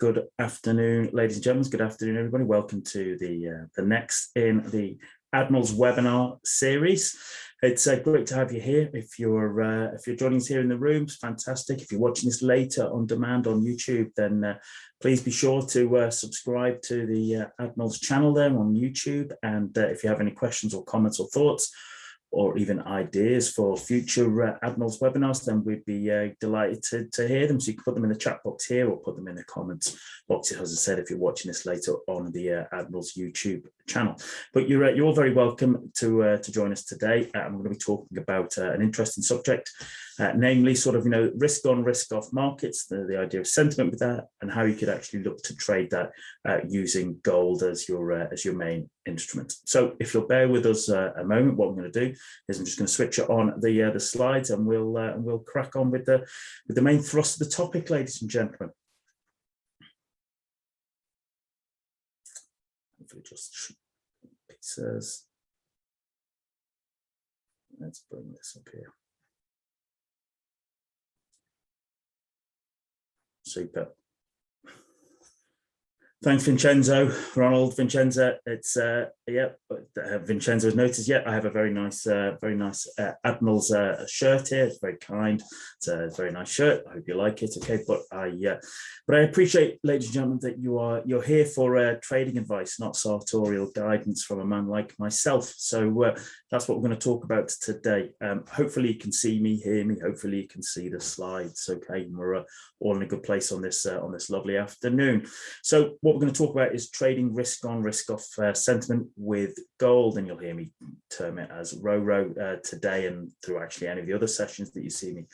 Good afternoon, ladies and gentlemen. Good afternoon, everybody. Welcome to the next in the Admirals webinar series. It's great to have you here. If you're joining us here in the room, it's fantastic. If you're watching this later on demand on YouTube, then please be sure to subscribe to the Admirals channel there on YouTube. And if you have any questions or comments or thoughts, or even ideas for future Admirals webinars, then we'd be delighted to hear them. So you can put them in the chat box here or put them in the comments box, as I said, if you're watching this later on the Admirals YouTube channel. But you're all very welcome to join us today. I'm going to be talking about an interesting subject, namely sort of, risk on, risk off markets, the idea of sentiment with that, and how you could actually look to trade that using gold as your main instrument. So if you'll bear with us a moment, what I'm going to do is I'm just going to switch it on the slides, and we'll crack on with the main thrust of the topic, ladies and gentlemen. Hopefully just pieces. Let's bring this up here. Super. Thanks, Vincenzo. Ronald, Vincenzo. It's Vincenzo's noticed. Yeah, I have a very nice Admirals shirt here. It's very kind. It's a very nice shirt. I hope you like it. Okay, but I appreciate, ladies and gentlemen, that you're here for trading advice, not sartorial guidance from a man like myself. So that's what we're going to talk about today. Hopefully, you can see me, hear me. Hopefully, you can see the slides. Okay, and we're all in a good place on this lovely afternoon. So what we're going to talk about is trading risk on, risk off sentiment with gold, and you'll hear me term it as RORO today and through actually any of the other sessions that you see me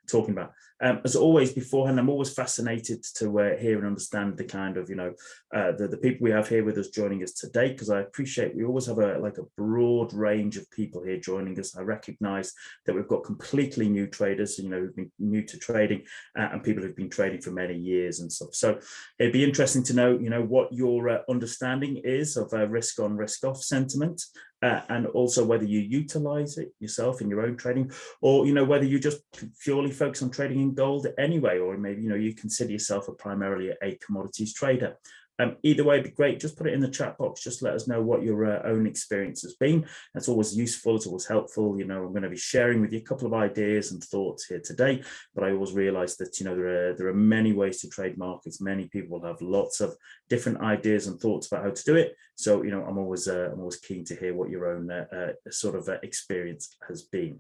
talking about. As always beforehand, I'm always fascinated to hear and understand the kind of, the people we have here with us joining us today, because I appreciate we always have a broad range of people here joining us. I recognize that we've got completely new traders, who've been new to trading, and people who've been trading for many years and stuff. So it'd be interesting to know, what your understanding is of risk on, risk off sentiment, and also whether you utilize it yourself in your own trading, or whether you just purely focus on trading in gold anyway, or maybe you consider yourself primarily a commodities trader. Either way, it'd be great. Just put it in the chat box. Just let us know what your own experience has been. That's always useful. It's always helpful. I'm going to be sharing with you a couple of ideas and thoughts here today. But I always realize that there are many ways to trade markets. Many people have lots of different ideas and thoughts about how to do it. So I'm always keen to hear what your own sort of experience has been.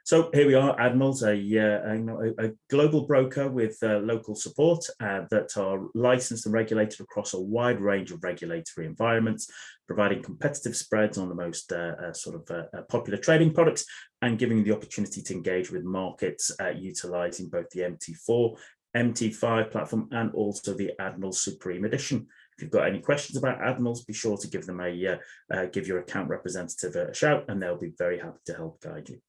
So here we are, Admirals, a global broker with local support that are licensed and regulated across a wide range of regulatory environments, providing competitive spreads on the most popular trading products, and giving you the opportunity to engage with markets utilizing both the MT4, MT5 platform, and also the Admiral Supreme Edition. If you've got any questions about Admirals, be sure to give them give your account representative a shout, and they'll be very happy to help guide you.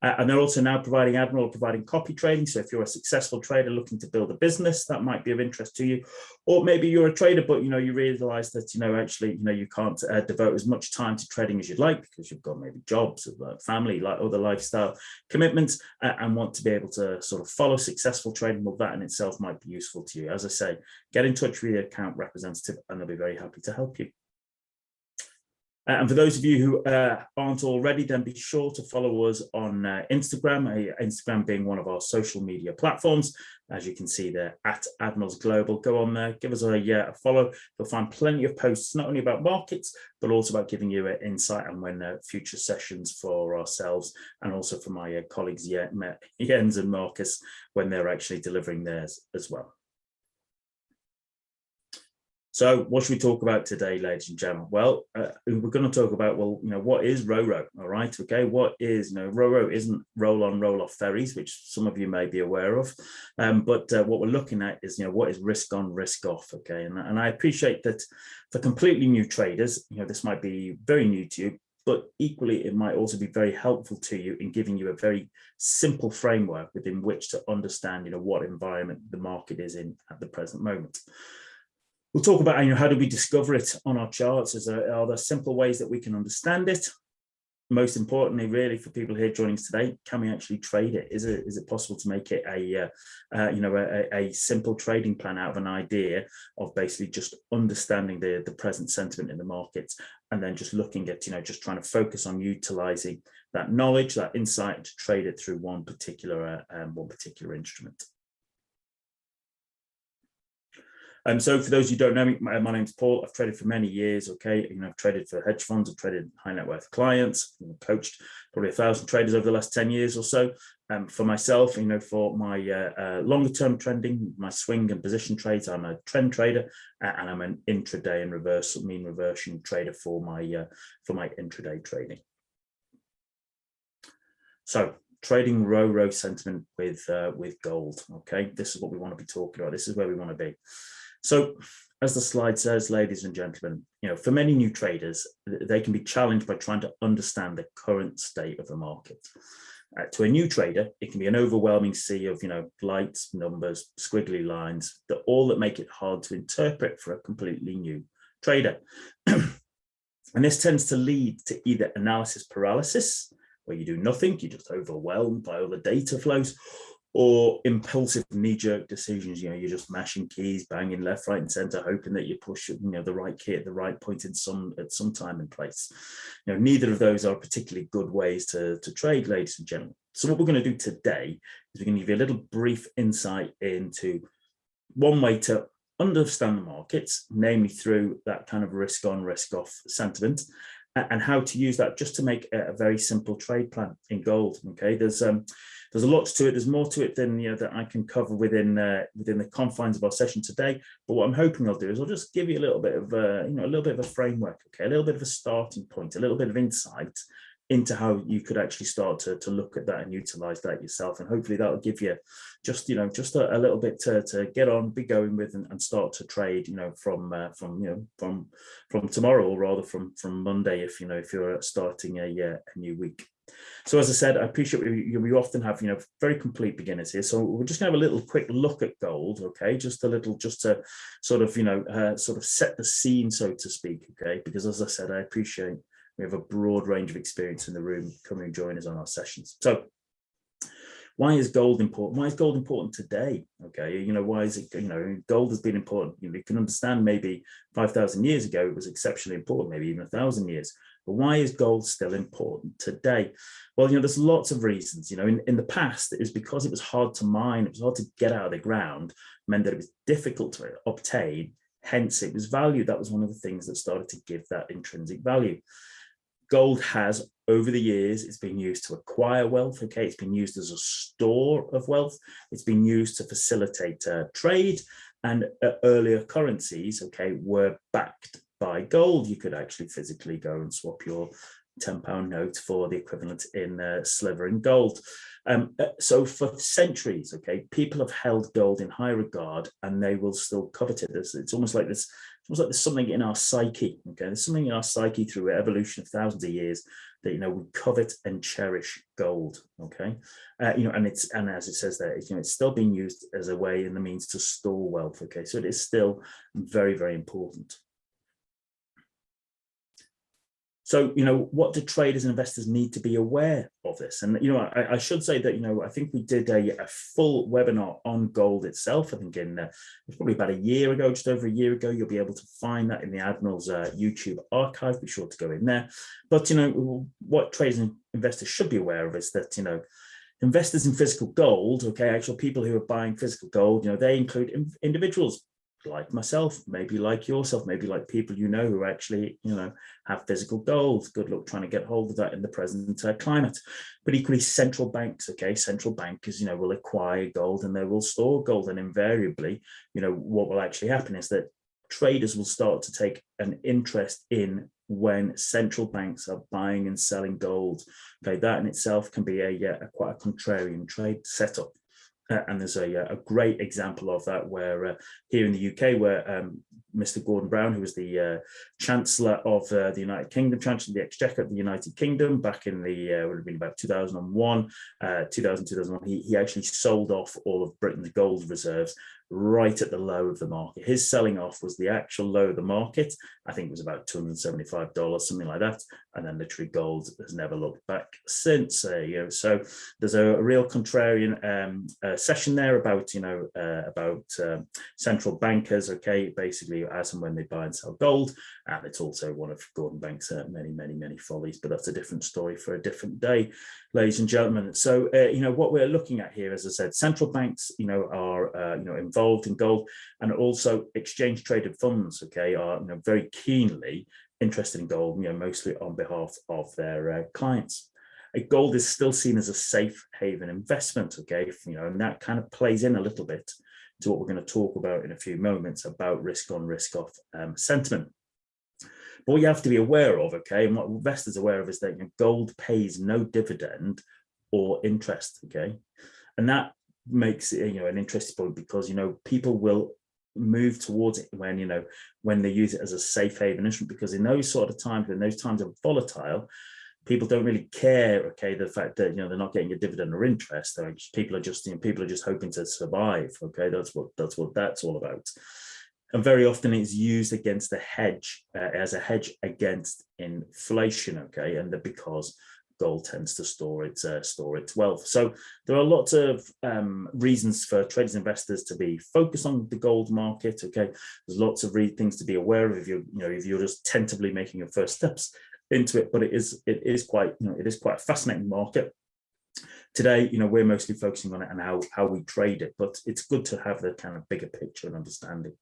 And they're also now providing copy trading. So if you're a successful trader looking to build a business, that might be of interest to you. Or maybe you're a trader, but you realize that you can't devote as much time to trading as you'd like because you've got maybe jobs, family, like other lifestyle commitments, and want to be able to sort of follow successful trading. Well, that in itself might be useful to you. As I say, get in touch with your account representative, and they'll be very happy to help you. And for those of you who aren't already, then be sure to follow us on Instagram, Instagram being one of our social media platforms. As you can see there, at Admirals Global. Go on there, give us a follow. You'll find plenty of posts, not only about markets, but also about giving you an insight on when future sessions for ourselves, and also for my colleagues, Jens and Marcus, when they're actually delivering theirs as well. So what should we talk about today, ladies and gentlemen? Well, we're going to talk about, what is RORO? All right, okay. What is, RORO isn't roll on, roll off ferries, which some of you may be aware of. But what we're looking at is, what is risk on, risk off? Okay, and I appreciate that for completely new traders, this might be very new to you, but equally it might also be very helpful to you in giving you a very simple framework within which to understand, what environment the market is in at the present moment. We'll talk about how do we discover it on our charts. Are there simple ways that we can understand it? most importantly, really, for people here joining us today, can we actually trade it? Is it possible to make it a simple trading plan out of an idea of basically just understanding the present sentiment in the markets, and then just looking at just trying to focus on utilizing that knowledge, that insight, to trade it through one particular instrument. So for those who don't know me, my name's Paul. I've traded for many years. Okay, I've traded for hedge funds, I've traded high net worth clients, coached probably 1,000 traders over the last 10 years or so. For myself, for my longer term trending, my swing and position trades, I'm a trend trader, and I'm an intraday and mean reversion trader for my intraday trading. So trading RORO sentiment with gold. Okay, this is what we want to be talking about. This is where we want to be. So, as the slide says, ladies and gentlemen, for many new traders, they can be challenged by trying to understand the current state of the market. To a new trader, it can be an overwhelming sea of lights, numbers, squiggly lines, all that make it hard to interpret for a completely new trader. And this tends to lead to either analysis paralysis, where you do nothing, you're just overwhelmed by all the data flows, or impulsive knee-jerk decisions. You're just mashing keys, banging left, right, and center, hoping that you push the right key at the right point at some time and place. Neither of those are particularly good ways to trade, ladies and gentlemen. So what we're going to do today is we're going to give you a little brief insight into one way to understand the markets, namely through that kind of risk on, risk off sentiment, and how to use that just to make a very simple trade plan in gold. Okay, there's a lot to it. There's more to it than that I can cover within the confines of our session today. But what I'm hoping I'll do is I'll just give you a little bit of a little bit of a framework, okay, a little bit of a starting point, a little bit of insight into how you could actually start to look at that and utilize that yourself. And hopefully that will give you just a little bit to get on, be going with, and start to trade from tomorrow, or rather from Monday, if you're starting a new week. So as I said, I appreciate we often have very complete beginners here, so we're just going to have a little quick look at gold, okay, just to sort of set the scene, so to speak, okay, because as I said, I appreciate we have a broad range of experience in the room. Come and join us on our sessions. So why is gold important? Why is gold important today? Okay, why is it, gold has been important. You can understand maybe 5,000 years ago it was exceptionally important, maybe even 1,000 years. But why is gold still important today? Well, there's lots of reasons. In the past, it was because it was hard to mine, it was hard to get out of the ground, meant that it was difficult to obtain, hence it was valued. That was one of the things that started to give that intrinsic value. Gold has, over the years, it's been used to acquire wealth, okay? It's been used as a store of wealth. It's been used to facilitate trade, and earlier currencies, okay, were backed by gold. You could actually physically go and swap your £10 note for the equivalent in silver and gold. So for centuries, okay, people have held gold in high regard, and they will still covet it. It's almost like this. It's almost like there's something in our psyche. Okay, there's something in our psyche through evolution of thousands of years that we covet and cherish gold. Okay, and as it says there, it's still being used as a way and the means to store wealth. Okay, so it is still very, very important. So, what do traders and investors need to be aware of this? And, I should say that, I think we did a full webinar on gold itself. I think it's probably about a year ago, just over a year ago. You'll be able to find that in the Admirals YouTube archive. Be sure to go in there. But, what traders and investors should be aware of is that, investors in physical gold, okay, actual people who are buying physical gold, they include individuals like myself, maybe like yourself, maybe like people who actually have physical gold. Good luck trying to get hold of that in the present climate. But equally, central banks, okay, central bankers will acquire gold and they will store gold, and invariably what will actually happen is that traders will start to take an interest in when central banks are buying and selling gold. Okay, that in itself can be quite a contrarian trade setup. And there's a great example of that where here in the UK, where Mr. Gordon Brown, who was the Chancellor of the United Kingdom, Chancellor of the Exchequer of the United Kingdom back in the, would have been about 2001, 2001, he actually sold off all of Britain's gold reserves right at the low of the market. His selling off was the actual low of the market. I think it was about $275, something like that. And then literally gold has never looked back since. So there's a real contrarian session there about, central bankers, okay, basically as and when they buy and sell gold. And it's also one of Gordon Banks' many follies, but that's a different story for a different day, ladies and gentlemen. So, what we're looking at here, as I said, central banks, are, involved in gold, and also exchange traded funds, okay, are, very keenly interested in gold, mostly on behalf of their clients. Gold is still seen as a safe haven investment, okay, and that kind of plays in a little bit to what we're going to talk about in a few moments about risk on, risk off sentiment. But what you have to be aware of, okay, and what investors are aware of is that gold pays no dividend or interest, okay, and that makes it an interesting point because people will move towards it when they use it as a safe haven instrument, because in those sort of times, when those times are volatile, people don't really care, okay, the fact that they're not getting a dividend or interest. People are just hoping to survive, okay. That's what that's all about. And very often it's used against a hedge, as a hedge against inflation, okay, and that because gold tends to store its wealth. So there are lots of reasons for traders and investors to be focused on the gold market, okay. There's lots of things to be aware of if you're just tentatively making your first steps into it, but it is quite a fascinating market. Today, we're mostly focusing on it and how we trade it, but it's good to have the kind of bigger picture and understanding.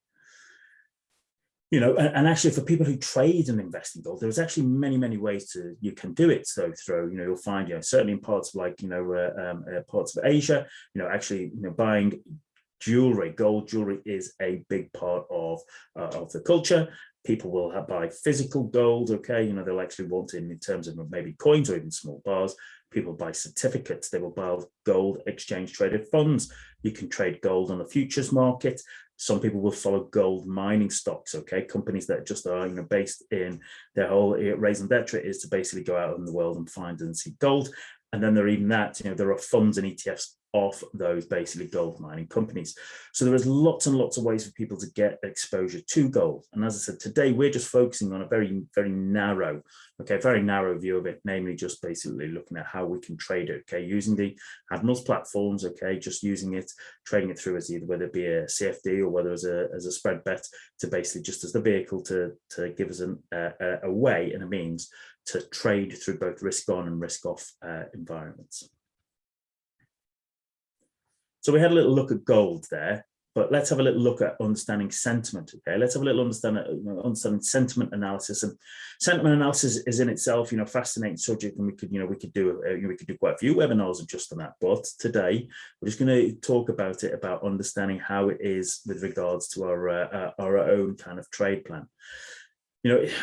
And actually for people who trade and invest in gold, there's actually many ways you can do it. So you'll find, certainly in parts of parts of Asia, actually, buying jewelry, gold jewelry is a big part of the culture. People will buy physical gold, okay, they'll actually want it in terms of maybe coins or even small bars. People buy certificates, they will buy gold exchange traded funds. You can trade gold on the futures market. Some people will follow gold mining stocks, okay, companies that just are based in their whole raison d'etre is to basically go out in the world and find and see gold. And then there are funds and ETFs of those basically gold mining companies. So there is lots and lots of ways for people to get exposure to gold. And as I said, today we're just focusing on a very narrow view of it, namely just basically looking at how we can trade it, okay, using the Admirals platforms, okay, just using it, trading it through as either whether it be a CFD or whether as a spread bet, to basically just as the vehicle to give us a way and a means to trade through both risk on and risk off environments. So we had a little look at gold there, but let's have a little look at understanding sentiment. Okay, let's have a little understanding sentiment analysis. And sentiment analysis is in itself, a fascinating subject, and we could do quite a few webinars just on that. But today we're just going to talk about understanding how it is with regards to our own kind of trade plan.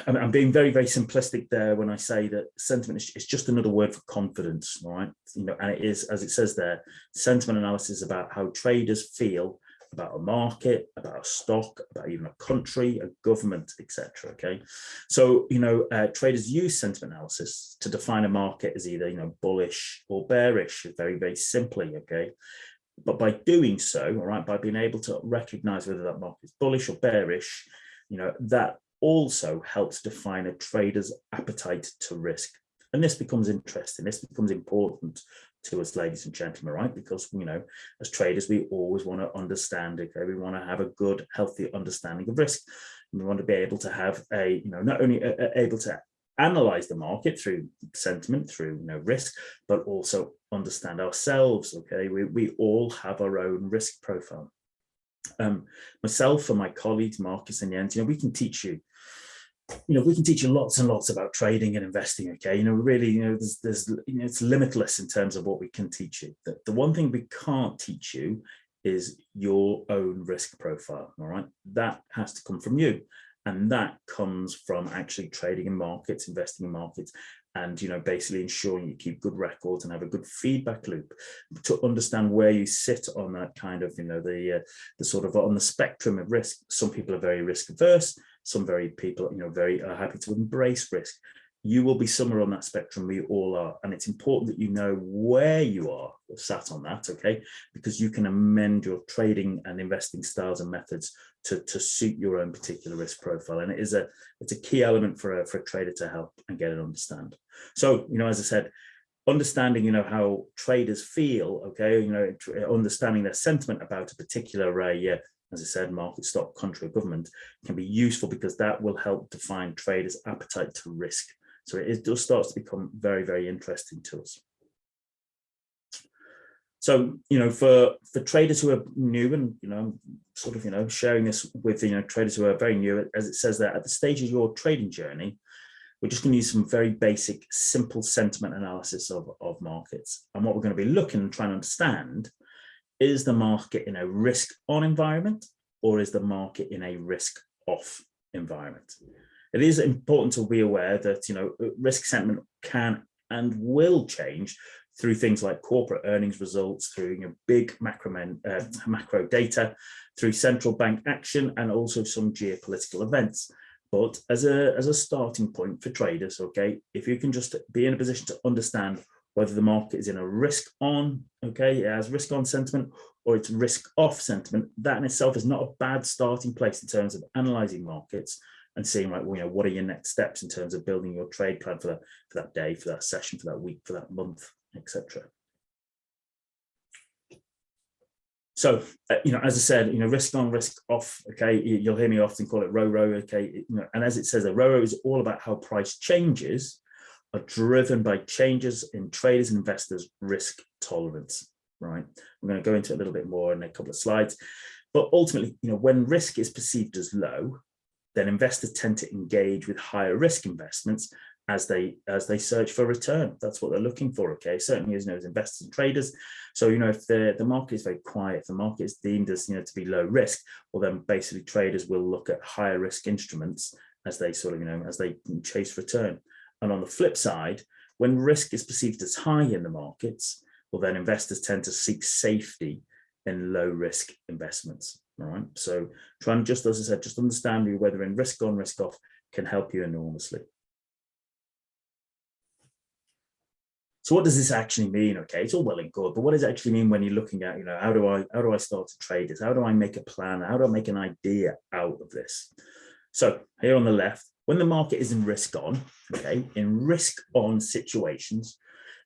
I'm being very simplistic there when I say that sentiment is just another word for confidence, all right? And it is, as it says there, sentiment analysis is about how traders feel about a market, about a stock, about even a country, a government, etc. Okay, so traders use sentiment analysis to define a market as either bullish or bearish, very simply. Okay, but by doing so, all right, by being able to recognize whether that market is bullish or bearish, that also helps define a trader's appetite to risk. And this becomes interesting, this becomes important to us, ladies and gentlemen, right? Because, as traders, we always want to understand, okay, we want to have a good, healthy understanding of risk. And we want to be able to have not only able to analyze the market through sentiment, through risk, but also understand ourselves, okay? We all have our own risk profile. Myself and my colleagues, Marcus and Jens, we can teach you lots and lots about trading and investing. Okay, really, there's it's limitless in terms of what we can teach you. The one thing we can't teach you is your own risk profile. All right, that has to come from you, and that comes from actually trading in markets, investing in markets, and basically ensuring you keep good records and have a good feedback loop to understand where you sit on that kind of the sort of on the spectrum of risk. Some people are very risk averse. Some people very are happy to embrace risk. you will be somewhere on that spectrum. We all are. And it's important that you know where you are sat on that, okay? Because you can amend your trading and investing styles and methods to suit your own particular risk profile. And it's a key element for a trader to help and get and understand. So, as I said, understanding, how traders feel, okay, understanding their sentiment about a particular, as I said, market, stock, country, or government can be useful because that will help define traders' appetite to risk. So it does start to become very, very interesting to us. So, for traders who are new and, sort of, sharing this with, traders who are very new, as it says there, at the stage of your trading journey, we're just going to use some very basic, simple sentiment analysis of markets. And what we're going to be looking and trying to understand, is the market in a risk-on environment or is the market in a risk-off environment? It is important to be aware that, risk sentiment can and will change through things like corporate earnings results, through big macro data, through central bank action, and also some geopolitical events. But as a starting point for traders, okay, if you can just be in a position to understand whether the market is in a risk on, okay, it has risk on sentiment, or it's risk off sentiment, that in itself is not a bad starting place in terms of analyzing markets and seeing, like, what are your next steps in terms of building your trade plan for that day, for that session, for that week, for that month, etc. So, as I said, risk on, risk off, okay, you'll hear me often call it RORO, okay, and as it says, the RORO is all about how price changes are driven by changes in traders and investors' risk tolerance, right? I'm going to go into it a little bit more in a couple of slides, but ultimately, when risk is perceived as low, then investors tend to engage with higher risk investments as they search for return. That's what they're looking for, okay? Certainly as investors and traders. So, if the market is very quiet, if the market is deemed as, to be low risk, well, then basically traders will look at higher risk instruments as they sort of, as they chase return. And on the flip side, when risk is perceived as high in the markets, well, then investors tend to seek safety in low risk investments, all right? So trying to just, as I said, just understand whether in risk on, risk off can help you enormously. So what does this actually mean? Okay, it's all well and good, but what does it actually mean when you're looking at, how do I start to trade this? How do I make a plan? How do I make an idea out of this? So here on the left, when the market is in risk on, okay, in risk on situations,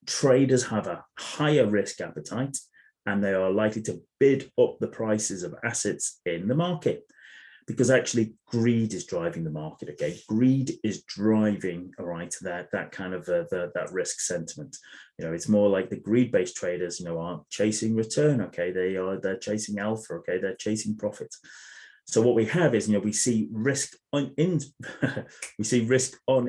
traders have a higher risk appetite and they are likely to bid up the prices of assets in the market, because actually greed is driving the market, okay? Greed is driving, all right, that kind of that risk sentiment. It's more like the greed-based traders, aren't chasing return, okay? They're chasing alpha, okay? They're chasing profit. So what we have is, we see risk on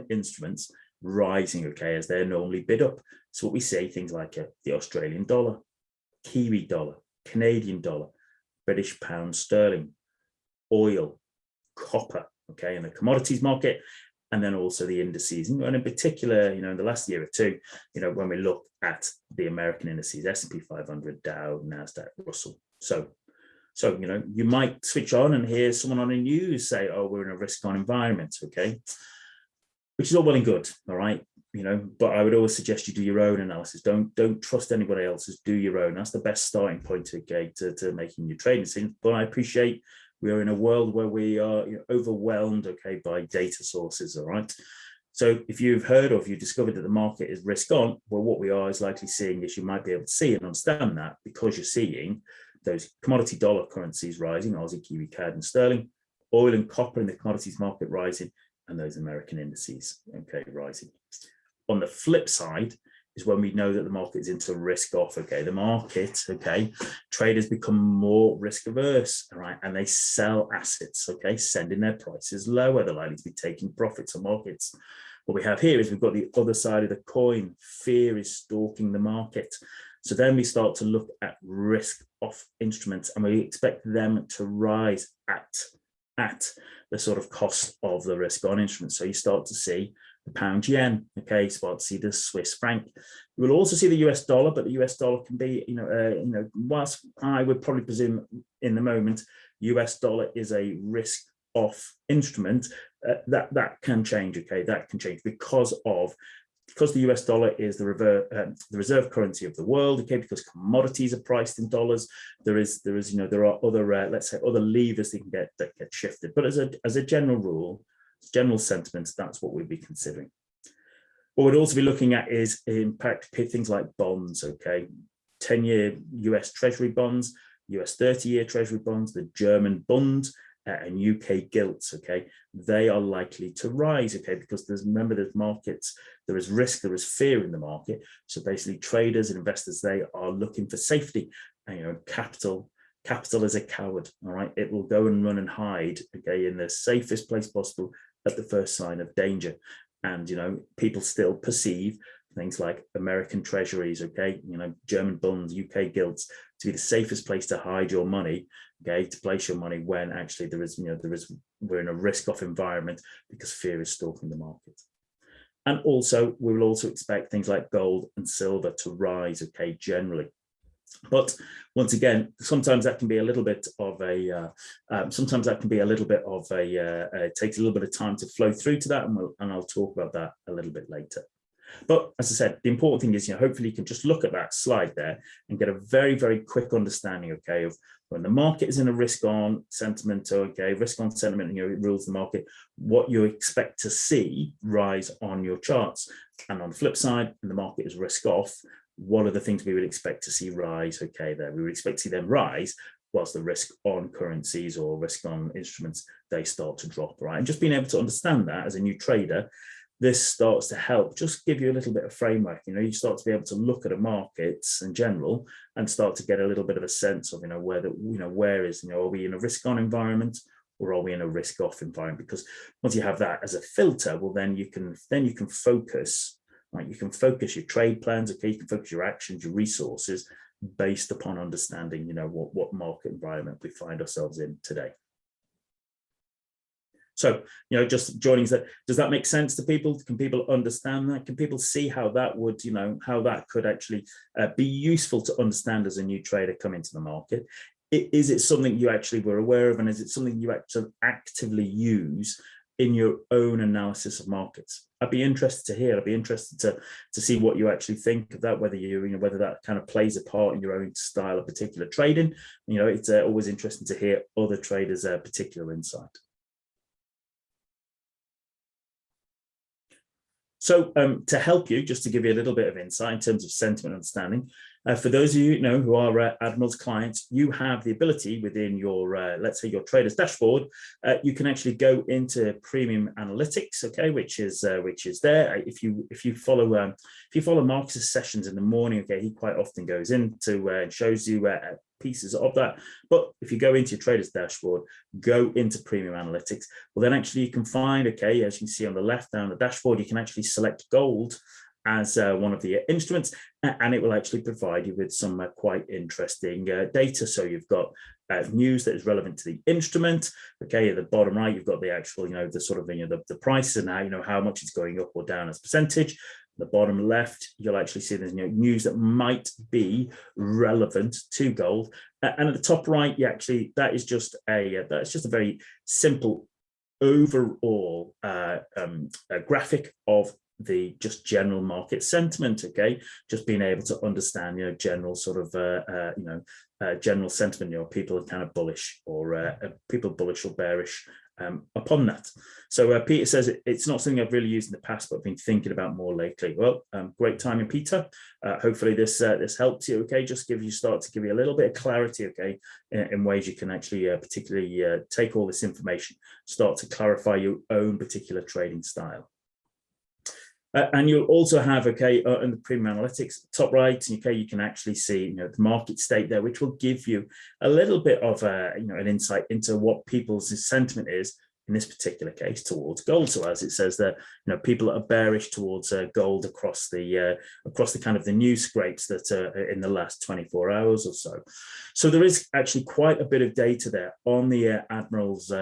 instruments rising, okay, as they're normally bid up. So what we see, things like the Australian dollar, Kiwi dollar, Canadian dollar, British pound sterling, oil, copper, okay, in the commodities market, and then also the indices. And in particular, in the last year or two, when we look at the American indices, S&P 500, Dow, NASDAQ, Russell. So, you might switch on and hear someone on the news say, oh, we're in a risk-on environment, okay, which is all well and good, all right, but I would always suggest you do your own analysis. Don't trust anybody else's, do your own. That's the best starting point, okay, to making your trading decisions. But I appreciate we are in a world where we are overwhelmed, okay, by data sources, all right? So if you've heard or if you've discovered that the market is risk on, well, what we are is likely seeing is you might be able to see and understand that because you're seeing those commodity dollar currencies rising, Aussie, Kiwi, CAD, and sterling, oil and copper in the commodities market rising, and those American indices, okay, rising. On the flip side is when we know that the market is into risk off, okay, the market, okay, traders become more risk averse, all right, and they sell assets, okay, sending their prices lower. They're likely to be taking profits on markets. What we have here is we've got the other side of the coin. Fear is stalking the market. So then we start to look at risk off instruments, and we expect them to rise at the sort of cost of the risk on instruments. So you start to see the pound yen, okay, you start to see the Swiss franc. You will also see the US dollar, but the US dollar can be, whilst I would probably presume in the moment, US dollar is a risk off instrument, that can change. Okay, that can change because the US dollar is the reserve currency of the world. Okay, because commodities are priced in dollars. There are other let's say other levers that get shifted. But as a general rule, general sentiment, that's what we'd be considering. What we'd also be looking at is impact things like bonds. Okay, 10-year US Treasury bonds, US 30-year Treasury bonds, the German Bund, and UK gilts. Okay, they are likely to rise. Okay, because there's markets, there is risk, there is fear in the market. So basically, traders and investors, they are looking for safety. And, capital is a coward. All right, it will go and run and hide. Okay, in the safest place possible at the first sign of danger. And people still perceive things like American treasuries, okay, German bonds, UK gilts, to be the safest place to hide your money, okay, to place your money, when actually we're in a risk-off environment because fear is stalking the market. And also, we will also expect things like gold and silver to rise, okay, generally. But once again, sometimes that can be a little bit of a, it takes a little bit of time to flow through to that, and I'll talk about that a little bit later. But as I said, the important thing is, hopefully you can just look at that slide there and get a very, very quick understanding, okay, of when the market is in a risk-on sentiment, okay, risk-on sentiment, it rules the market, what you expect to see rise on your charts. And on the flip side, when the market is risk-off, what are the things we would expect to see rise? Okay, there we would expect to see them rise, whilst the risk on currencies or risk on instruments, they start to drop, right? And just being able to understand that as a new trader, this starts to help just give you a little bit of framework. You start to be able to look at the markets in general and start to get a little bit of a sense of, where is, are we in a risk on environment or are we in a risk off environment? Because once you have that as a filter, well, then you can focus. Right, you can focus your trade plans, okay, you can focus your actions, your resources based upon understanding, what market environment we find ourselves in today. So, just joining that, does that make sense to people? Can people understand that? Can people see how that would, how that could actually be useful to understand as a new trader come into the market? Is it something you actually were aware of, and is it something you actually actively use in your own analysis of markets? I'd be interested to hear. I'd be interested to see what you actually think of that, whether whether that kind of plays a part in your own style of particular trading. It's always interesting to hear other traders' particular insight. So to help you, just to give you a little bit of insight in terms of sentiment understanding, for those of you who are Admirals clients, you have the ability within your, let's say, your trader's dashboard, you can actually go into Premium Analytics, okay, which is there. If you follow Marcus' sessions in the morning, okay, he quite often goes into and shows you pieces of that. But if you go into your trader's dashboard, go into Premium Analytics, well, then actually you can find, okay, as you can see on the left down the dashboard, you can actually select gold as one of the instruments, and it will actually provide you with some quite interesting data. So you've got news that is relevant to the instrument. Okay, at the bottom right, you've got the actual, the sort of, the prices and how much it's going up or down as percentage. The bottom left, you'll actually see there's news that might be relevant to gold, and at the top right, that is just a very simple overall graphic of the just general market sentiment. Okay, just being able to understand general sort of general sentiment. People are kind of bullish or people bullish or bearish upon that. So Peter says it's not something I've really used in the past, but I've been thinking about more lately. Well, great timing, Peter. Hopefully this helps you. Okay, just start to give you a little bit of clarity. Okay, in ways you can actually particularly take all this information, start to clarify your own particular trading style. And you'll also have, okay, in the Premium Analytics, top right, okay, you can actually see, the market state there, which will give you a little bit of, an insight into what people's sentiment is in this particular case, towards gold. So as it says there, people are bearish towards gold across the kind of the news scrapes that are in the last 24 hours or so. So there is actually quite a bit of data there on the Admirals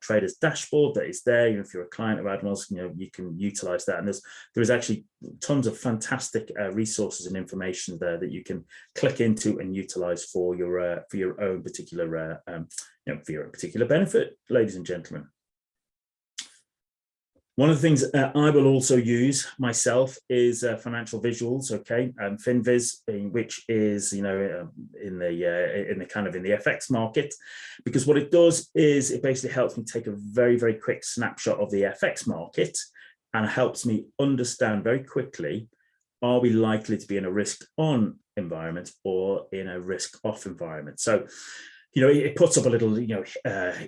traders dashboard that is there. If you're a client of Admirals, you can utilize that, and there is actually tons of fantastic resources and information there that you can click into and utilize for your own particular for your particular benefit, ladies and gentlemen. One of the things I will also use myself is financial visuals, okay, Finvis, which is in the kind of in the FX market, because what it does is it basically helps me take a very, very quick snapshot of the FX market and helps me understand very quickly, are we likely to be in a risk on environment or in a risk off environment? So it puts up a little,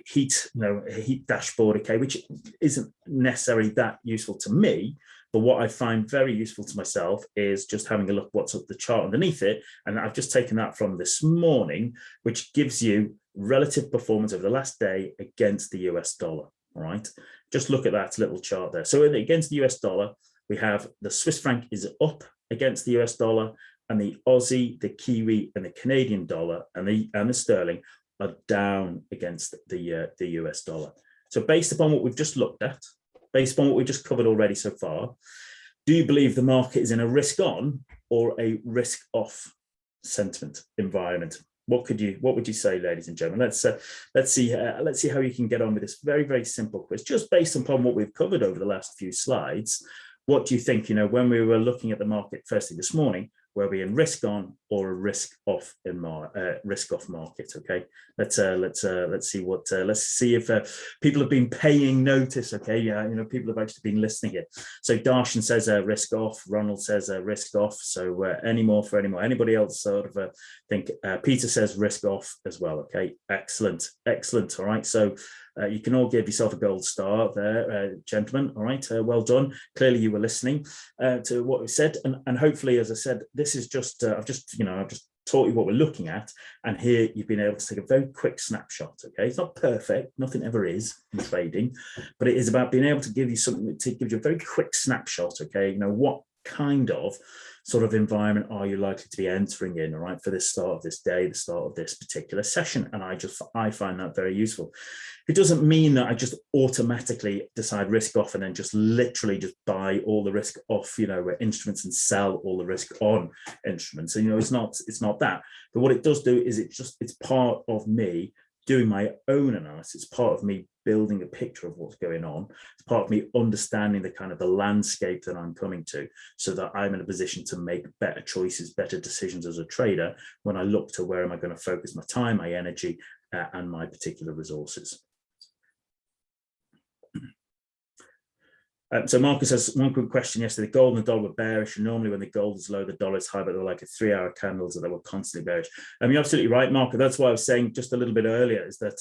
heat dashboard, okay, which isn't necessarily that useful to me. But what I find very useful to myself is just having a look what's up the chart underneath it. And I've just taken that from this morning, which gives you relative performance over the last day against the US dollar, all right? Just look at that little chart there. So against the US dollar, we have the Swiss franc is up against the US dollar, and the Aussie, the Kiwi, and the Canadian dollar and the sterling are down against the US dollar. So based upon what we've just looked at, based upon what we've just covered already so far, do you believe the market is in a risk on or a risk off sentiment environment? What would you say, ladies and gentlemen? Let's see how you can get on with this very, very simple quiz, just based upon what we've covered over the last few slides. What do you think? When we were looking at the market firstly this morning, were we in risk on or a risk off market? Okay, let's see if people have been paying notice. Okay, people have actually been listening here. So Darshan says risk off. Ronald says risk off. So any more? Anybody else sort of think? Peter says risk off as well. Okay, excellent. All right, so. You can all give yourself a gold star there, gentlemen. All right, well done. Clearly, you were listening to what we said, and hopefully, as I said, this is just I've just taught you what we're looking at, and here you've been able to take a very quick snapshot. Okay, it's not perfect, nothing ever is in trading, but it is about being able to give you something to give you a very quick snapshot. Okay, what kind of sort of environment are you likely to be entering in, all right, for this start of this day, the start of this particular session? And I find that very useful. It doesn't mean that I just automatically decide risk off and then just literally just buy all the risk off, instruments and sell all the risk on instruments. And, it's not that. But what it does do is it's part of me doing my own analysis. It's part of me building a picture of what's going on. It's part of me understanding the kind of the landscape that I'm coming to, so that I'm in a position to make better choices, better decisions as a trader when I look to where am I going to focus my time, my energy, and my particular resources. So Marcus has one quick question. Yesterday, the gold and the dollar were bearish, and normally when the gold is low, the dollar is high, but they were like a 3-hour candles that were constantly bearish. You're absolutely right, Marcus. That's why I was saying just a little bit earlier is that,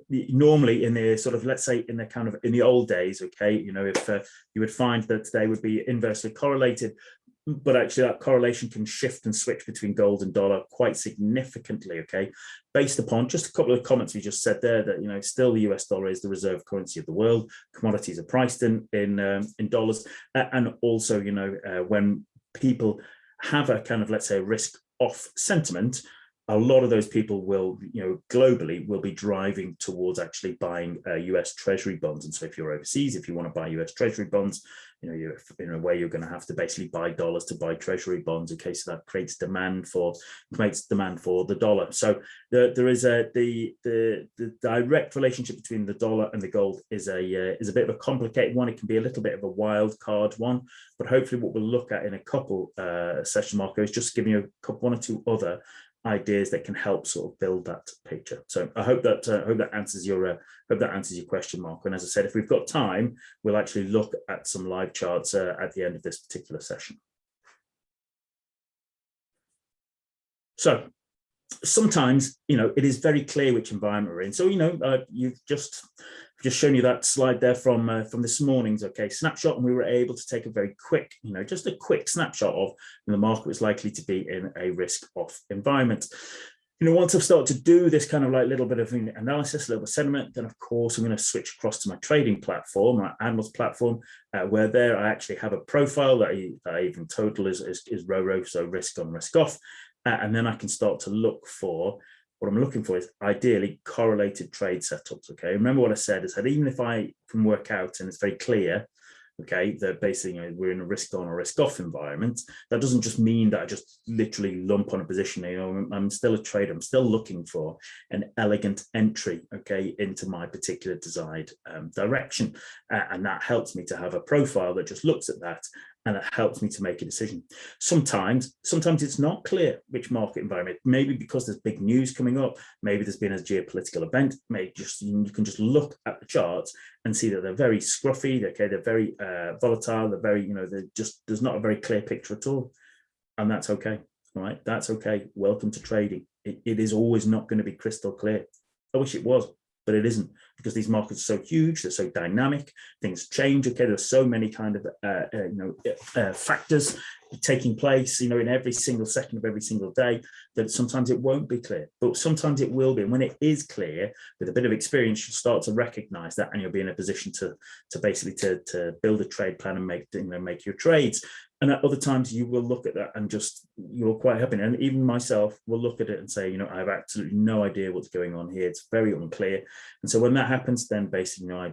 normally in the sort of, let's say in the old days, okay, if you would find that they would be inversely correlated, but actually that correlation can shift and switch between gold and dollar quite significantly, okay, based upon just a couple of comments we just said there that, still the US dollar is the reserve currency of the world. Commodities are priced in dollars. And also, when people have a kind of, let's say, risk off sentiment, a lot of those people will, globally will be driving towards actually buying US Treasury bonds. And so if you're overseas, if you want to buy US Treasury bonds, you're in a way you're going to have to basically buy dollars to buy Treasury bonds. In case that creates demand for the dollar. So there is the direct relationship between the dollar and the gold is a bit of a complicated one. It can be a little bit of a wild card one, but hopefully what we'll look at in a couple session, Marco, is just giving you one or two other ideas that can help sort of build that picture. So I hope that answers your question, Mark. And as I said, if we've got time, we'll actually look at some live charts at the end of this particular session. So sometimes, it is very clear which environment we're in. So, you've just shown you that slide there from this morning's snapshot, and we were able to take a very quick, just a quick snapshot of when the market was likely to be in a risk off environment. Once I've started to do this kind of like little bit of analysis, a little bit of sentiment, then of course I'm going to switch across to my trading platform, my Admirals platform, where there I actually have a profile that I even total is RORO, so risk on, risk off, and then I can start to look for. What I'm looking for is ideally correlated trade setups. Okay, remember what I said is that even if I can work out and it's very clear, okay, that basically we're in a risk on or risk off environment, that doesn't just mean that I just literally lump on a position. I'm still a trader. I'm still looking for an elegant entry, okay, into my particular desired direction, and that helps me to have a profile that just looks at that, and it helps me to make a decision. Sometimes it's not clear which market environment, maybe because there's big news coming up, maybe there's been a geopolitical event, maybe you can just look at the charts and see that they're very scruffy, okay, they're very volatile, they're very, there's not a very clear picture at all. And that's okay, all right? That's okay. Welcome to trading. It is always not going to be crystal clear. I wish it was, but it isn't, because these markets are so huge, they're so dynamic, things change. Okay, there's so many kind of factors taking place, in every single second of every single day, that sometimes it won't be clear, but sometimes it will be. And when it is clear, with a bit of experience, you'll start to recognize that, and you'll be in a position to basically to build a trade plan and make your trades. And at other times you will look at that and just, you're quite happy. And even myself will look at it and say, I have absolutely no idea what's going on here. It's very unclear. And so when that happens, then basically, I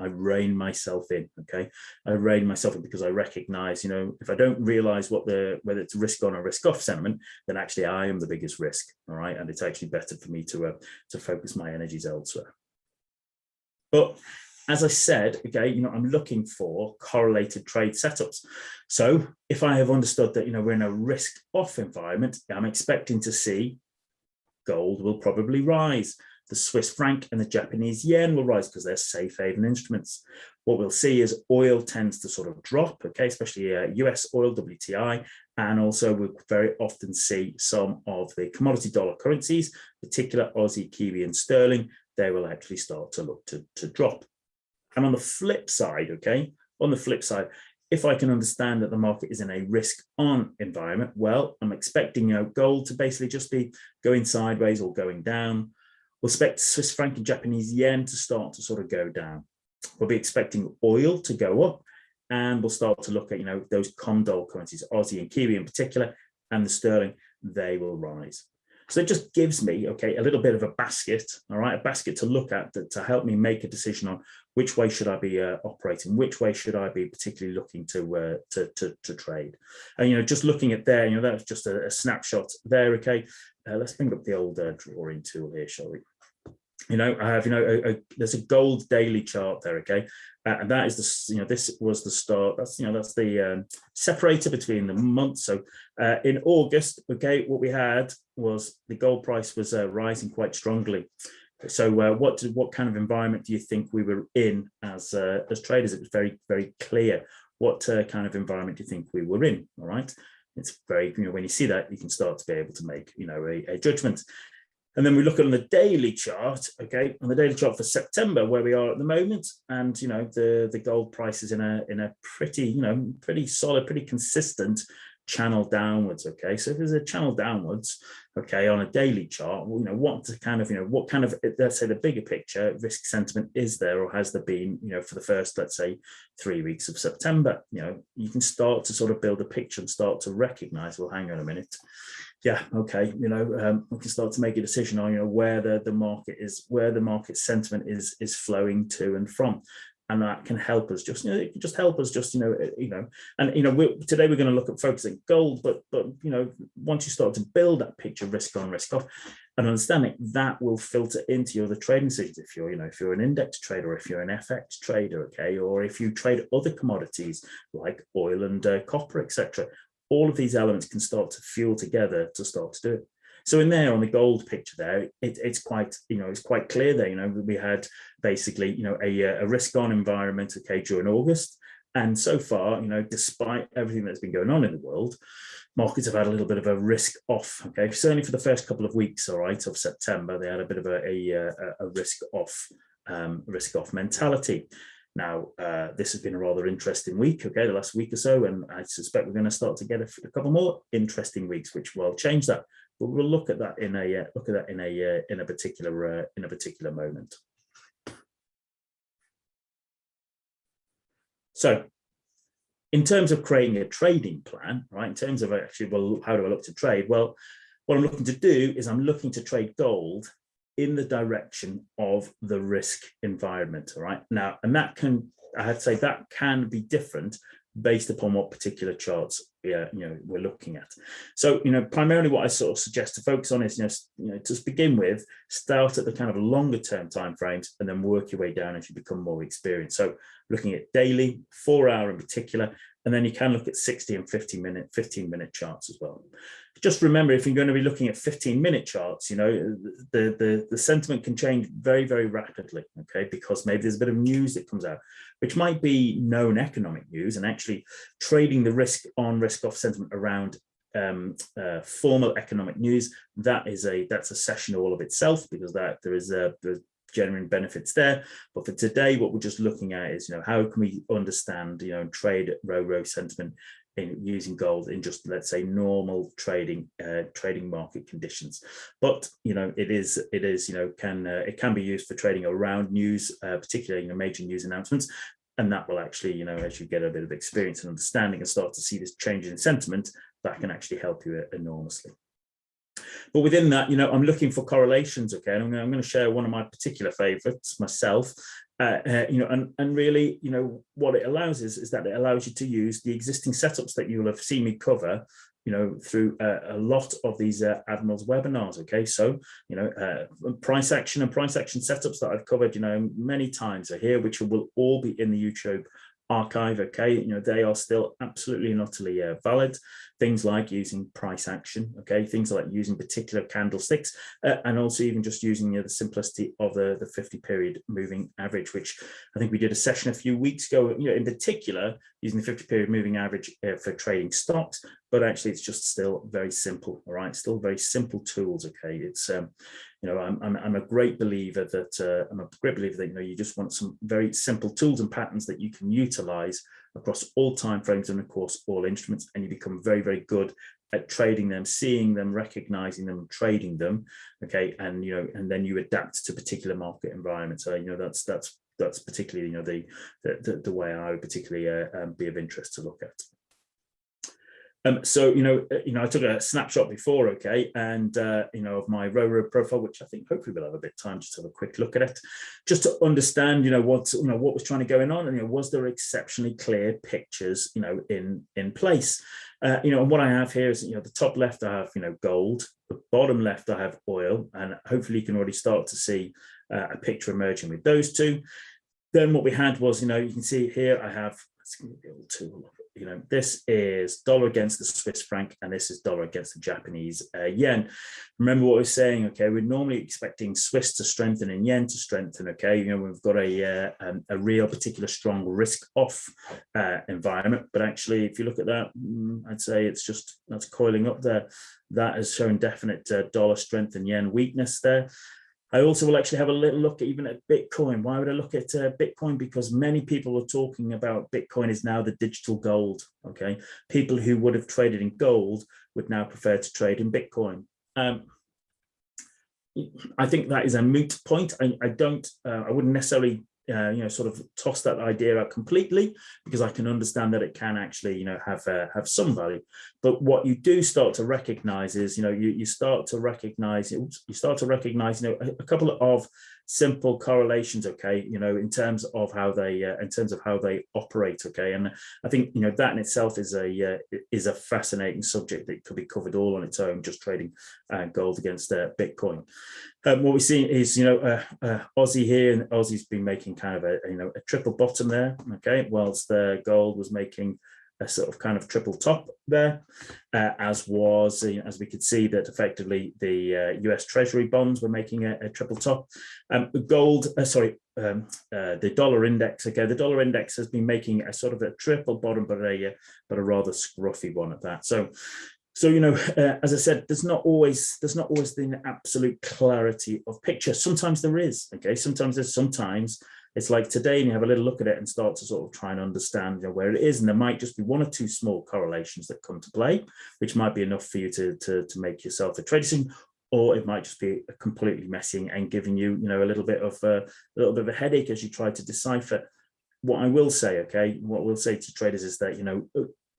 rein myself in. Okay, I rein myself in because I recognize, if I don't realize whether it's risk on or risk off sentiment, then actually I am the biggest risk. All right, and it's actually better for me to focus my energies elsewhere. But as I said, okay, I'm looking for correlated trade setups. So if I have understood that, we're in a risk-off environment, I'm expecting to see gold will probably rise. The Swiss franc and the Japanese yen will rise because they're safe haven instruments. What we'll see is oil tends to sort of drop, okay, especially US oil, WTI, and also we'll very often see some of the commodity dollar currencies, particular Aussie, Kiwi, and sterling, they will actually start to look to drop. And on the flip side, okay, if I can understand that the market is in a risk-on environment, well, I'm expecting gold to basically just be going sideways or going down. We'll expect Swiss franc and Japanese yen to start to sort of go down. We'll be expecting oil to go up, and we'll start to look at those condol currencies, Aussie and Kiwi in particular, and the sterling, they will rise. So it just gives me, okay, a little bit of a basket, all right, a basket to look at to help me make a decision on which way should I be operating, which way should I be particularly looking to trade. And, just looking at there, that's just a snapshot there, okay. Let's bring up the old drawing tool here, shall we? I have, there's a gold daily chart there, okay, and that is this was the start. That's that's the separator between the months. So in August, okay, what we had was the gold price was rising quite strongly. So what kind of environment do you think we were in as traders? It was very, very clear what kind of environment do you think we were in. All right, it's very, when you see that, you can start to be able to make a judgment. And then we look at the daily chart, okay, on the daily chart for September, where we are at the moment, and the gold price is in a pretty pretty solid, pretty consistent channel downwards. Okay, so if there's a channel downwards, okay, on a daily chart, what kind of let's say the bigger picture risk sentiment is there, or has there been for the first, let's say, 3 weeks of September? You can start to sort of build a picture and start to recognize, well, hang on a minute. Yeah, okay, we can start to make a decision on where the market is, where the market sentiment is flowing to and from, and that can help us just it can just help us just and today we're going to look at focusing gold, but once you start to build that picture, risk on, risk off, and understanding that will filter into your other trading decisions. If you're an index trader, or if you're an FX trader, okay, or if you trade other commodities like oil and copper, etc. All of these elements can start to fuse together to start to do it. So in there on the gold picture there, it's quite it's quite clear there. We had basically a risk on environment, okay, during August, and so far despite everything that's been going on in the world, markets have had a little bit of a risk off. Okay, certainly for the first couple of weeks, all right, of September, they had a bit of a risk off mentality. Now, this has been a rather interesting week, okay, the last week or so, and I suspect we're going to start to get a couple more interesting weeks, which will change that. but we'll look at that in a particular moment. So, in terms of creating a trading plan, right? In terms of actually, well, how do I look to trade? Well, what I'm looking to do is I'm looking to trade gold in the direction of the risk environment, all right? Now, and that can, I have to say, that can be different based upon what particular charts we're looking at. So, primarily what I sort of suggest to focus on is, to begin with, start at the kind of longer term timeframes and then work your way down as you become more experienced. So looking at daily, 4 hour in particular, and then you can look at 60 and 15-minute charts as well. Just remember, if you're going to be looking at 15-minute charts, the sentiment can change very, very rapidly, okay? Because maybe there's a bit of news that comes out, which might be known economic news, and actually trading the risk-off sentiment around formal economic news, that's a session all of itself, because there's genuine benefits there. But for today, what we're just looking at is, how can we understand, and trade RORO sentiment in using gold in just, let's say, normal trading market conditions. But it can be used for trading around news, particularly major news announcements. And that will actually, as you get a bit of experience and understanding and start to see this change in sentiment, that can actually help you enormously. But within that, I'm looking for correlations, okay? And I'm going to share one of my particular favorites myself, and really, what it allows is that it allows you to use the existing setups that you'll have seen me cover, through a lot of these Admirals webinars, okay? So, price action and price action setups that I've covered, many times are here, which will all be in the YouTube archive, okay? They are still absolutely and utterly valid. Things like using price action, okay? Things like using particular candlesticks, and also even just using the simplicity of the 50-period moving average, which I think we did a session a few weeks ago, in particular, using the 50-period moving average for trading stocks, but actually it's just still very simple, all right? Still very simple tools, okay? It's, I'm a great believer that, you just want some very simple tools and patterns that you can utilize across all timeframes and, of course, all instruments, and you become very, very good at trading them, seeing them, recognizing them, trading them, okay? And, and then you adapt to particular market environments. So, that's particularly, the way I would particularly be of interest to look at. So, I took a snapshot before, okay, and, of my RORO profile, which I think hopefully we'll have a bit of time just to have a quick look at it, just to understand, what was trying to go on, and, was there exceptionally clear pictures, in place. And what I have here is, the top left, I have, gold, the bottom left, I have oil, and hopefully you can already start to see a picture emerging with those two. Then what we had was, you can see here, I have, let's give me the old tool. This is dollar against the Swiss franc, and this is dollar against the Japanese yen. Remember what we're saying, okay? We're normally expecting Swiss to strengthen and yen to strengthen, okay? We've got a real particular strong risk-off environment, but actually, if you look at that, I'd say that's coiling up there. That has shown definite dollar strength and yen weakness there. I also will actually have a little look even at Bitcoin. Why would I look at Bitcoin? Because many people are talking about Bitcoin is now the digital gold, okay? People who would have traded in gold would now prefer to trade in Bitcoin. I think that is a moot point. I wouldn't necessarily sort of toss that idea out completely, because I can understand that it can actually, have some value. But what you do start to recognize is, you start to recognize a couple of simple correlations, okay, in terms of how they operate, okay. And I think that in itself is a fascinating subject that could be covered all on its own, just trading gold against Bitcoin. What we see is Aussie here, and Aussie's been making kind of a triple bottom there, okay, whilst the gold was making a sort of kind of triple top there, as we could see that effectively the US Treasury bonds were making a triple top. The dollar index, okay, the dollar index has been making a sort of a triple bottom, but a rather scruffy one at that. So as I said, there's not always the absolute clarity of picture. Sometimes there is, okay. Sometimes it's like today, and you have a little look at it and start to sort of try and understand, you know, where it is, and there might just be one or two small correlations that come to play, which might be enough for you to make yourself a trade decision, or it might just be completely messy and giving you, you know, a little bit of a headache as you try to decipher. What I will say, okay, what we'll say to traders is that, you know,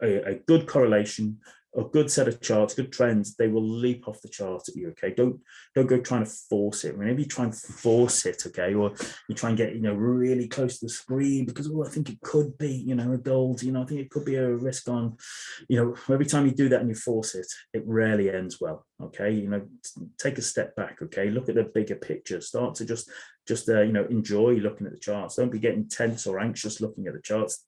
a good correlation, a good set of charts, good trends, they will leap off the chart at you, okay? Don't go trying to force it. Whenever you try and force it, okay, or you try and get, you know, really close to the screen because, oh, I think it could be, you know, a gold, you know, I think it could be a risk on, you know, every time you do that and you force it, it rarely ends well, okay? You know, take a step back, okay? Look at the bigger picture. Start to just you know, enjoy looking at the charts. Don't be getting tense or anxious looking at the charts.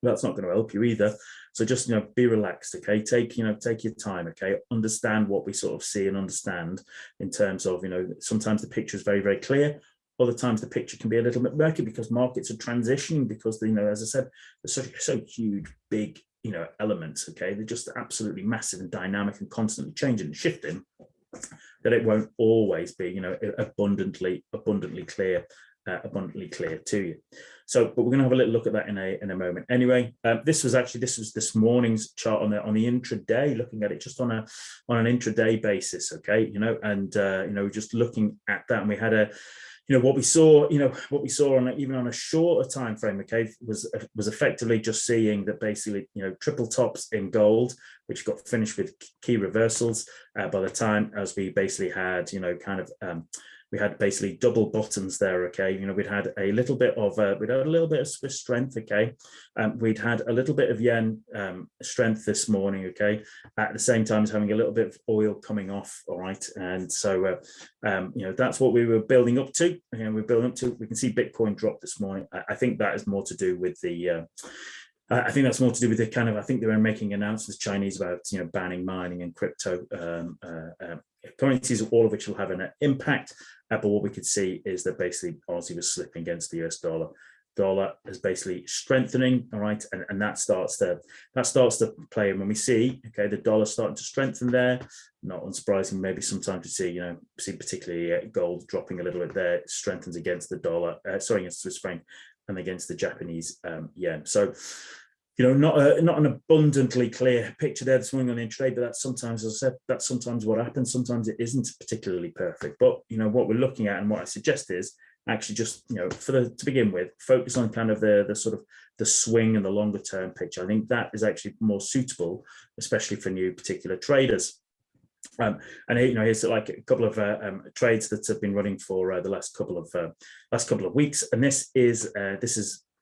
That's not going to help you either. So just, you know, be relaxed, okay? Take your time, okay? Understand what we sort of see and understand in terms of, you know, sometimes the picture is very, very clear. Other times the picture can be a little bit murky because markets are transitioning, because, you know, as I said, there's so huge, big, you know, elements, okay? They're just absolutely massive and dynamic and constantly changing and shifting, that it won't always be, you know, abundantly clear to you. So, but we're going to have a little look at that in a moment. Anyway, this was this morning's chart on the intraday, looking at it just on an intraday basis, okay, you know, and you know, just looking at that, and we had you know, what we saw on even on a shorter time frame, okay, was effectively just seeing that basically, you know, triple tops in gold, which got finished with key reversals by the time as we basically had, you know, kind of we had basically double bottoms there, okay. You know, we'd had a little bit of Swiss strength, okay. We'd had a little bit of yen strength this morning, okay, at the same time as having a little bit of oil coming off, all right. And so you know, that's what we were building up to. You know, we can see Bitcoin drop this morning. I think that is more to do with the I think that's more to do with the kind of, I think they were making announcements, Chinese, about, you know, banning mining and crypto currencies, all of which will have an impact. But what we could see is that basically Aussie was slipping against the US dollar. Dollar is basically strengthening, all right, and that starts to play. And when we see, okay, the dollar starting to strengthen there, not unsurprising, maybe sometimes you see particularly gold dropping a little bit there, it strengthens against the dollar, against Swiss franc and against the Japanese yen. So, you know, not an abundantly clear picture there this morning on the intraday, but that's sometimes, as I said, that's sometimes what happens. Sometimes it isn't particularly perfect. But, you know, what we're looking at and what I suggest is actually just, you know, to begin with, focus on kind of the sort of the swing and the longer term picture. I think that is actually more suitable, especially for new particular traders. And you know, here's like a couple of trades that have been running for the last couple of weeks, and this is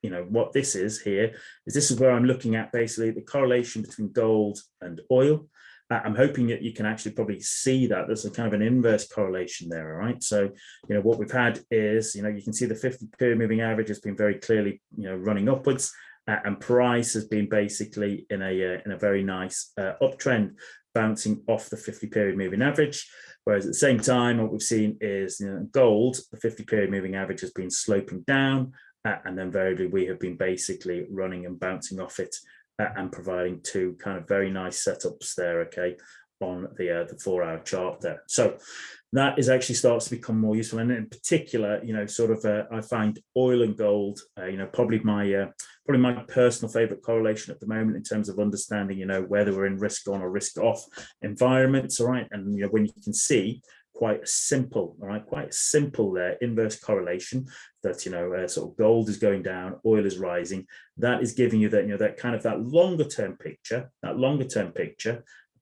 you know, what this is here is this is where I'm looking at basically the correlation between gold and oil. I'm hoping that you can actually probably see that there's a kind of an inverse correlation there, all right? So, you know, what we've had is, you know, you can see the 50-period moving average has been very clearly, you know, running upwards, and price has been basically in a very nice uptrend, bouncing off the 50-period moving average. Whereas at the same time, what we've seen is, you know, gold, the 50-period moving average has been sloping down, and then variably we have been basically running and bouncing off it, and providing two kind of very nice setups there, okay, on the 4-hour chart there. So that is actually starts to become more useful, and in particular, you know, sort of I find oil and gold, you know, probably my personal favorite correlation at the moment in terms of understanding, you know, whether we're in risk on or risk off environments, all right. And you know, when you can see quite simple there, inverse correlation that, you know, sort of gold is going down, oil is rising. That is giving you that, you know, that kind of that longer term picture,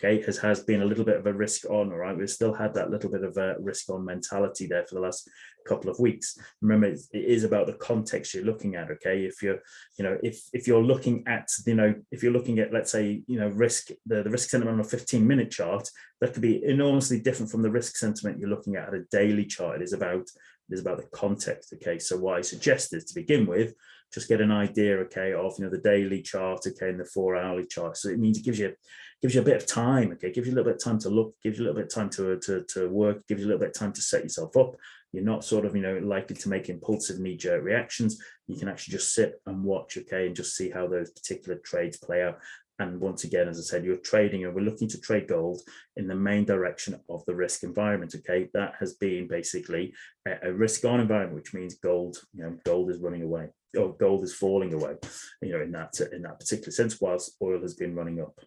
okay, has been a little bit of a risk on, all right. We've still had that little bit of a risk on mentality there for the last couple of weeks. Remember, it is about the context you're looking at, okay. If you're, you know, if you're looking at, you know, if you're looking at, let's say, you know, the risk sentiment on a 15-minute chart, that could be enormously different from the risk sentiment you're looking at a daily chart. It is about the context, okay. So what I suggest is, to begin with, just get an idea, okay, of, you know, the daily chart, okay, and the 4-hourly chart. So it means it gives you a bit of time, okay, gives you a little bit of time to look, gives you a little bit of time to work, gives you a little bit of time to set yourself up. You're not sort of, you know, likely to make impulsive knee-jerk reactions. You can actually just sit and watch, okay, and just see how those particular trades play out. And once again, as I said, you're trading, and we're looking to trade gold in the main direction of the risk environment. Okay, that has been basically a risk on environment, which means gold, gold is running away, or gold is falling away, in that particular sense, whilst oil has been running up.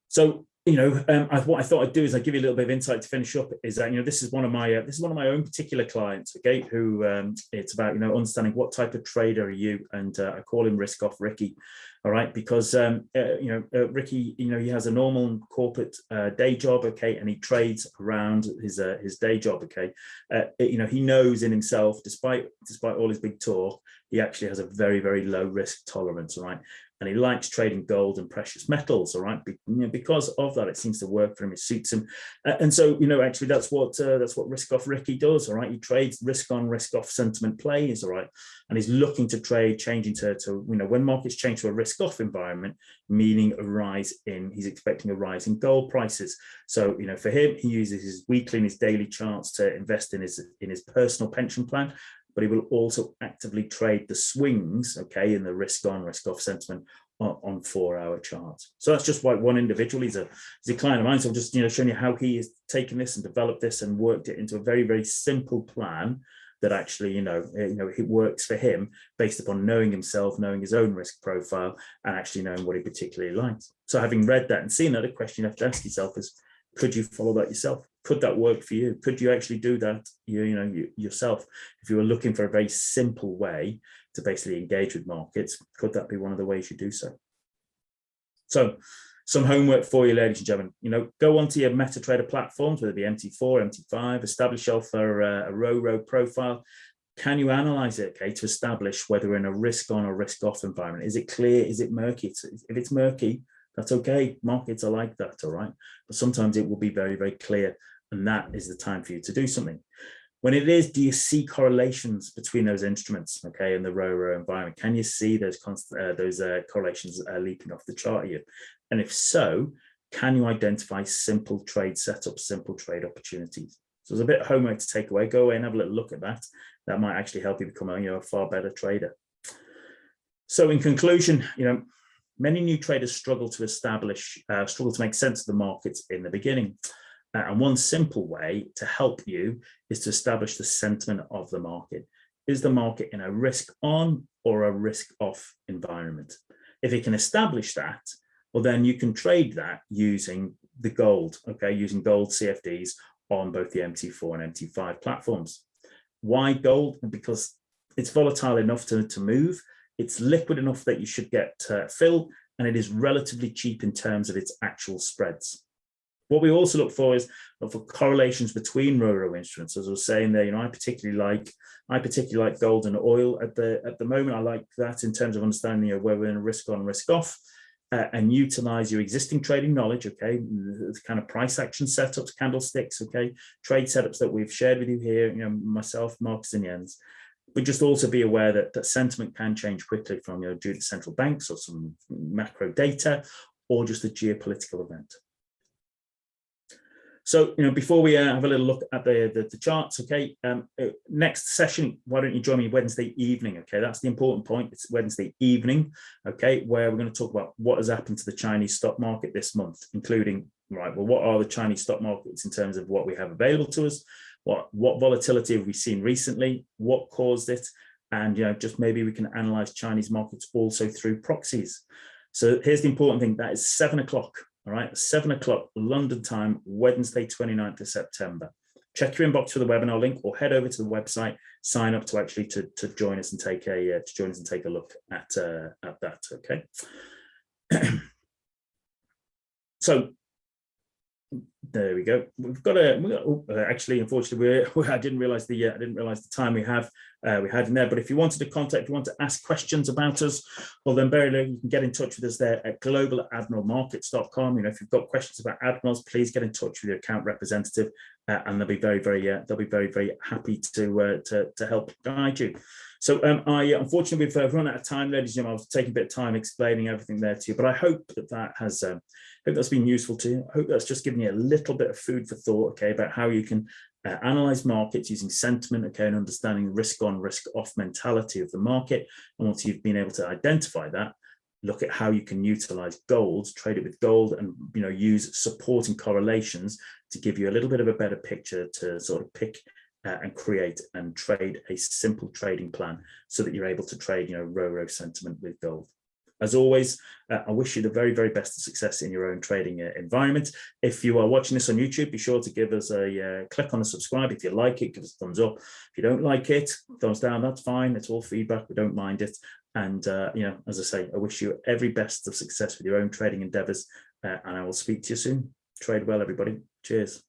So, what I thought I'd do is I'd give you a little bit of insight to finish up. Is that this is one of my own particular clients, okay? Who it's about understanding what type of trader are you, and I call him RiskOff Ricky, all right? Because Ricky, he has a normal corporate day job, okay, and he trades around his day job, okay. He knows in himself, despite all his big talk, he actually has a very, very low risk tolerance, all right? And he likes trading gold and precious metals, all right? Because of that, it seems to work for him. It suits him, and so actually that's what RiskOff Ricky does, all right? He trades risk on, risk off sentiment plays, all right? And he's looking to trade changing to when markets change to a risk off environment, meaning he's expecting a rise in gold prices. So for him, he uses his weekly and his daily charts to invest in his personal pension plan. But he will also actively trade the swings, okay, in the risk on, risk off sentiment on 4-hour charts. So that's just like one individual. He's a client of mine. So I'm just showing you how he has taken this and developed this and worked it into a very, very simple plan that actually it works for him based upon knowing himself, knowing his own risk profile, and actually knowing what he particularly likes. So having read that and seen that, the question you have to ask yourself is, could you follow that yourself? Could that work for you? Could you actually do that yourself? If you were looking for a very simple way to basically engage with markets, could that be one of the ways you do so? So some homework for you, ladies and gentlemen. Go onto your MetaTrader platforms, whether it be MT4, MT5, establish yourself a RORO profile. Can you analyze it, okay, to establish whether we're in a risk on or risk off environment? Is it clear? Is it murky? If it's murky, that's okay. Markets are like that, all right? But sometimes it will be very, very clear, and that is the time for you to do something. When it is, do you see correlations between those instruments, okay, in the RORO environment? Can you see those correlations leaping off the chart here? And if so, can you identify simple trade setups, simple trade opportunities? So there's a bit of homework to take away. Go away and have a little look at that. That might actually help you become a far better trader. So in conclusion, many new traders struggle to make sense of the markets in the beginning. And one simple way to help you is to establish the sentiment of the market. Is the market in a risk on or a risk off environment? If you can establish that, well, then you can trade that using the gold, okay, using gold CFDs on both the MT4 and MT5 platforms. Why gold? Because it's volatile enough to move. It's liquid enough that you should get fill, and it is relatively cheap in terms of its actual spreads. What we also look for is for correlations between RORO instruments. As I was saying there, I particularly like gold and oil at the moment. I like that in terms of understanding where we're in a risk on, risk off, and utilize your existing trading knowledge, okay, the kind of price action setups, candlesticks, okay, trade setups that we've shared with you here, myself, Marcus and Jens. But just also be aware that sentiment can change quickly from due to central banks or some macro data, or just a geopolitical event. So, before we have a little look at the charts, okay, next session, why don't you join me Wednesday evening, okay? That's the important point. It's Wednesday evening, okay, where we're going to talk about what has happened to the Chinese stock market this month, including, right, well, what are the Chinese stock markets in terms of what we have available to us? What volatility have we seen recently? What caused it? And, just maybe we can analyze Chinese markets also through proxies. So here's the important thing. That is 7 o'clock. All right, 7 o'clock London time, Wednesday, 29th of September. Check your inbox for the webinar link, or head over to the website, sign up to actually to join us and take a look at that. Okay. So there we go. Actually, unfortunately, I didn't realize the time we had in there. But if you wanted to contact, if you want to ask questions about us, well, then you can get in touch with us there at global@admiralmarkets.com. If you've got questions about Admirals, please get in touch with your account representative, and they'll be very, very happy to help guide you. So unfortunately, we've run out of time, ladies and gentlemen. I was taking a bit of time explaining everything there to you, but I hope that has hope that's been useful to you. I hope that's just given you a little bit of food for thought, okay, about how you can analyze markets using sentiment, okay, and understanding risk on, risk off mentality of the market. And once you've been able to identify that, look at how you can utilize gold, trade it with gold, and use supporting correlations to give you a little bit of a better picture to sort of pick and create and trade a simple trading plan so that you're able to trade RORO sentiment with gold. As always, I wish you the very, very best of success in your own trading environment. If you are watching this on YouTube, be sure to give us a click on the subscribe. If you like it, give us a thumbs up. If you don't like it, thumbs down, that's fine. It's all feedback. We don't mind it. And, as I say, I wish you every best of success with your own trading endeavors. And I will speak to you soon. Trade well, everybody. Cheers.